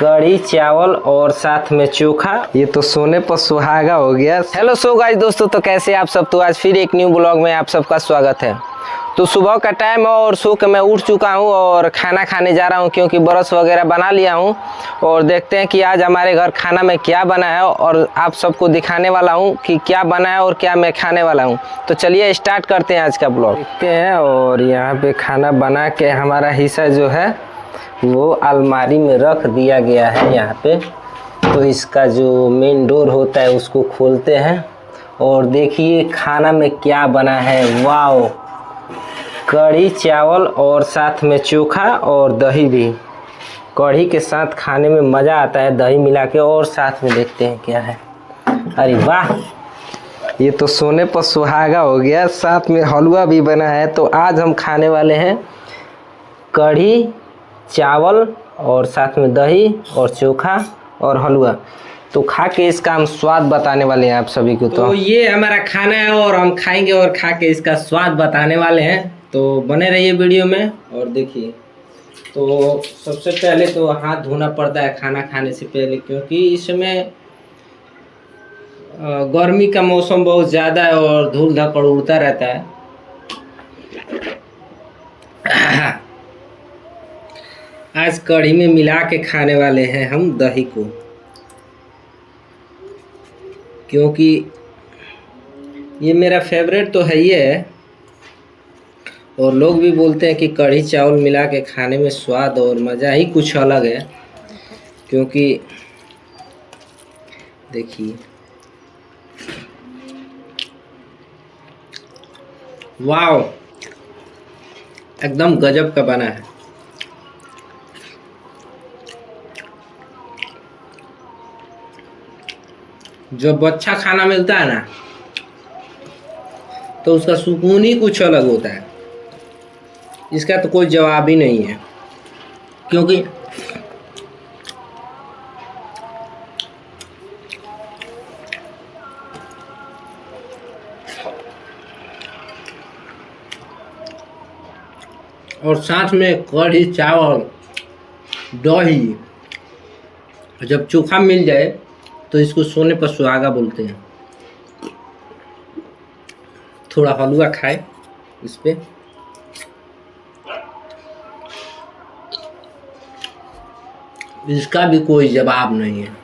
कढ़ी चावल और साथ में चोखा। ये तो सोने पर सुहागा हो गया। हेलो सो गाइस दोस्तों, तो कैसे आप सब। तो आज फिर एक न्यू ब्लॉग में आप सबका स्वागत है। तो सुबह का टाइम है और सो के मैं उठ चुका हूँ और खाना खाने जा रहा हूँ, क्योंकि ब्रश वगैरह बना लिया हूँ। और देखते हैं कि आज हमारे घर खाना में क्या बना है और आप सबको दिखाने वाला हूँ कि क्या बना है और क्या मैं खाने वाला हूँ। तो चलिए स्टार्ट करते हैं आज का ब्लॉग। देखते हैं। और यहाँ पे खाना बना के हमारा हिस्सा जो है वो अलमारी में रख दिया गया है यहाँ पे। तो इसका जो मेन डोर होता है उसको खोलते हैं और देखिए खाना में क्या बना है। वाओ, कढ़ी चावल और साथ में चोखा और दही भी। कढ़ी के साथ खाने में मज़ा आता है दही मिला के। और साथ में देखते हैं क्या है। अरे वाह, ये तो सोने पर सुहागा हो गया। साथ में हलवा भी बना है। तो आज हम खाने वाले हैं कढ़ी चावल और साथ में दही और चोखा और हलवा। तो खा के इसका हम स्वाद बताने वाले हैं आप सभी को। तो ये हमारा खाना है और हम खाएंगे और खा के इसका स्वाद बताने वाले हैं। तो बने रहिए वीडियो में और देखिए। तो सबसे पहले तो हाथ धोना पड़ता है खाना खाने से पहले, क्योंकि इसमें गर्मी का मौसम बहुत ज़्यादा है और धूल धकड़ उड़ता रहता है। आज कढ़ी में मिला के खाने वाले हैं हम दही को, क्योंकि ये मेरा फेवरेट तो है ही है। और लोग भी बोलते हैं कि कढ़ी चावल मिला के खाने में स्वाद और मज़ा ही कुछ अलग है। क्योंकि देखिए, वाओ, एकदम गजब का बना है। जब अच्छा खाना मिलता है ना तो उसका सुकून ही कुछ अलग होता है। इसका तो कोई जवाब ही नहीं है। क्योंकि और साथ में कढ़ी चावल दही, जब चोखा मिल जाए तो इसको सोने पर सुहागा बोलते हैं। थोड़ा हलवा खाए इस पे। इसका भी कोई जवाब नहीं है।